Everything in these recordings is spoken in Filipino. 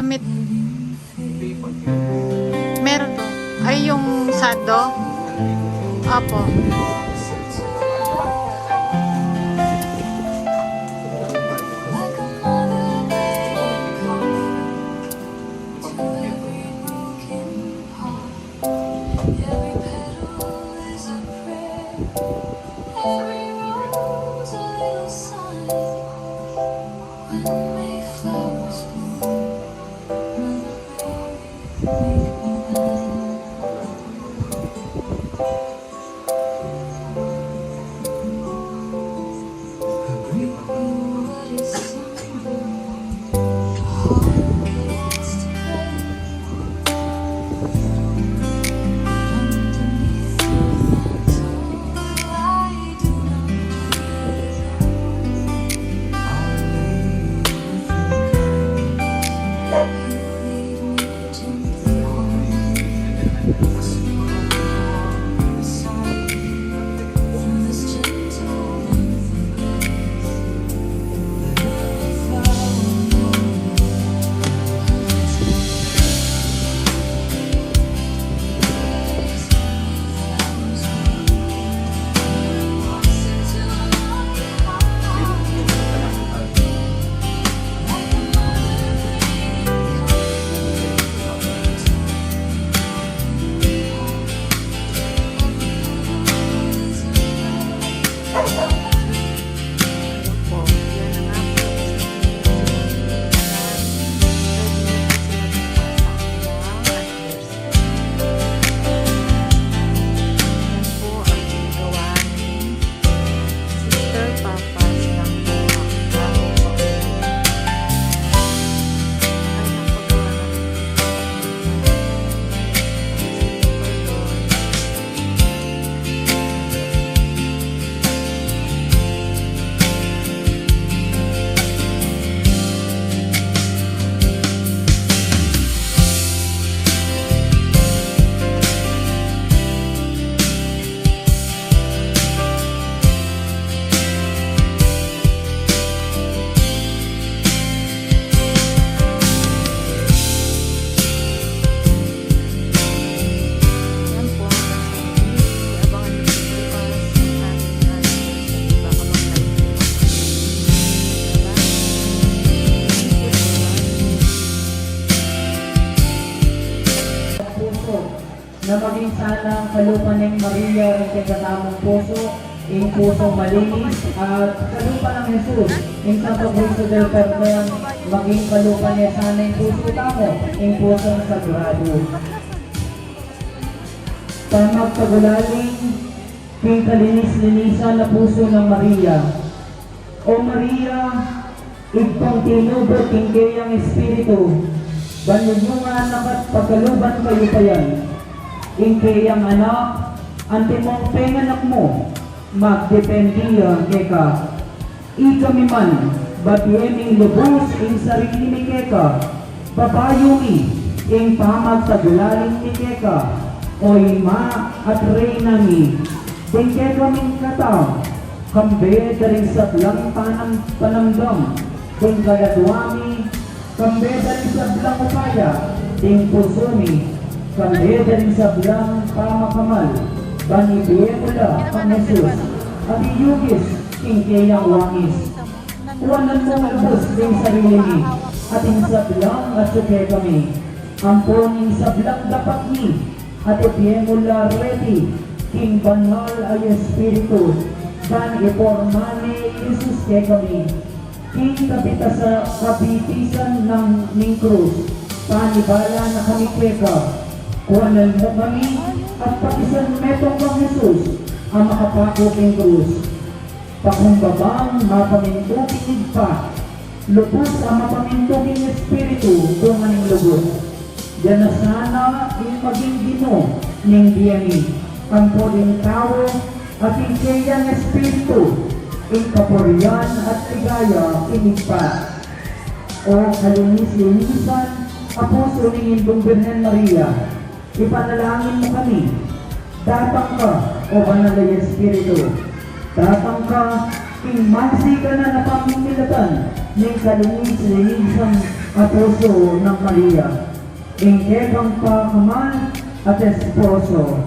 Damit. Meron po. Ay, yung sando? Apo. Na maging sana ang kalupa ng Maria ang kagatamang puso, ang pusong malinis, at kalupa ng Jesus, ang Santo Cristo del Perdón, maging kalupa niya sana ang puso tamo, ang pusong sagrado. Tamag pagulaling, king kalinis-linisan na puso ng Maria. O Maria, igpang tinubot king kayang Espiritu, banyunyungan nakat pagkaluban kayo pa yan. Ingkayang anak, antimong penganak mo, magdependiya keka. Ikami man, batiyeming lubos ing sarili ni keka, papayumi ing pamagtagulaling ni keka, oy ma at reyna ni, ding keka ming kataw, kambe daring sablang panamdam, ding kagaduami, kambe daring sablang upaya, ding pusumi, kambe daring sablang pamakamal, banibiye mula ang Jesus, at iyugis king kayang wangis. Kuwanan mo malbos ding sarili ni, at ing sablang at suke kami, ampon ing sablang dapat ni, at ipiye mula ready, king banal ay Espiritu, ban ipormane Jesus ke kami, king kapita sa kapitisan ng ning krus, panibala na kami kweka. Kuwanan mo kami at patisan metong kang Jesus ang makapako king krus. Pakumbabang mapamintugin pa, lubos ang mapamintugin Espiritu kung aning lubos. Yan na sana yung maging gino ning diyani, ang puling tao at ikayang Espiritu, ing kapurian at ligaya inigpat. O kalinis-linisan, Apostol ng Indong Birhen Maria, ipanalangin mo kami, datang ka, o banal na Espiritu, datang ka, ing mansi ka na napamimilatan, ng kalinis-linisan at puso ng Maria, ingkebang pakaman at esposo.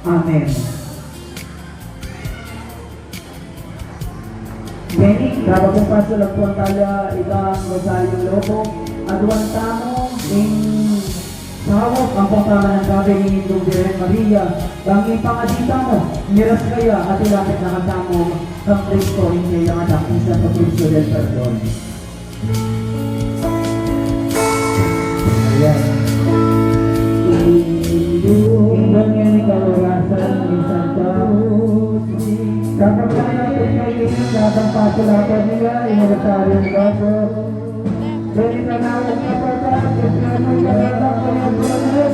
Amen. Beni, dapat kong pasulag po ang tala ilang Rosario Lobo, aduan tamo, sawak ang pangkama ng gabi ni Virgen Maria, bangin pangadita mo, miras kaya at ilapit na kasamo ng Kristo, hindi ang anak, isa sa Kristo del Perdon. Ayan. Indong yan ni Kalurasan, minsan ka. Kapag kaya ito kayo, datang pasulapan nila, inurasaryo ng gaso. Jadi tanawag na pagkakit na magkakalang kayabulan.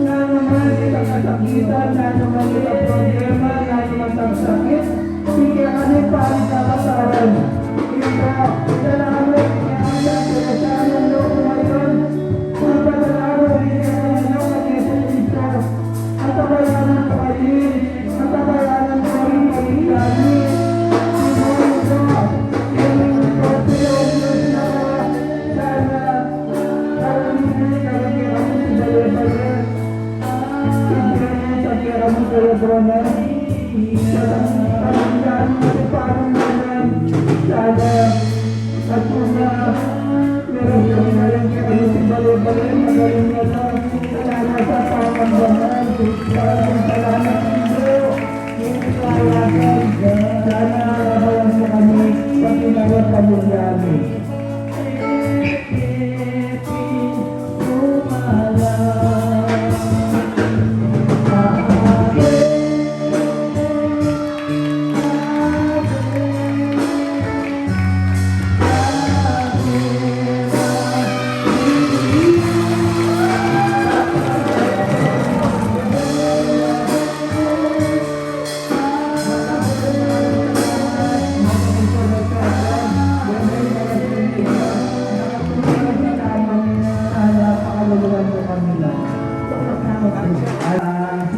Na naman kita kasakitan, na naman kita problema, na naman tagsakit. Sige ka rin palit na kasaran. Ito, salamat niya ang pinasaan ng loob ngayon. Pagkakalaro, hindi ka naman ang Yesus Cristo. At kabayanan ka kayo, at kabayanan ka rin kayo.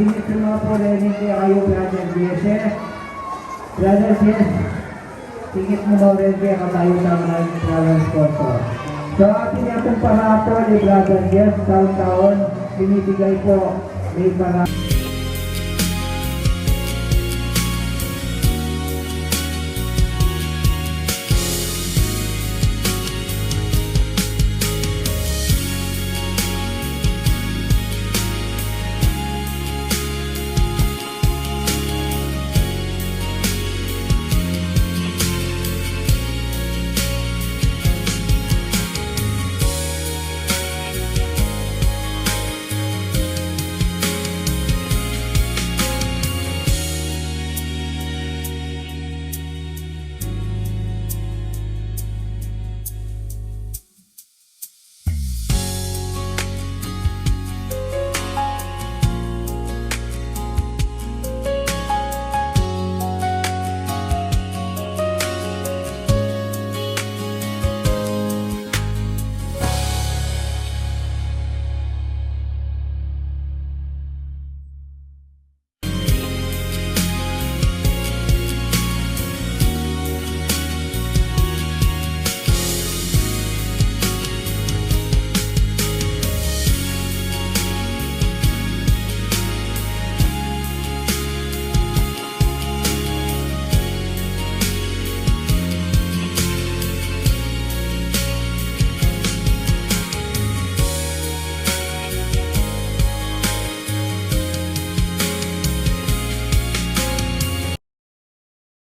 Singit mo po rin kayo, Brother Jesse. Brother Jesse, singit mo rin kayo tayo sa mga travel sponsor. So atin itong parato ni Brother Jesse, taon-taon, binibigay po may para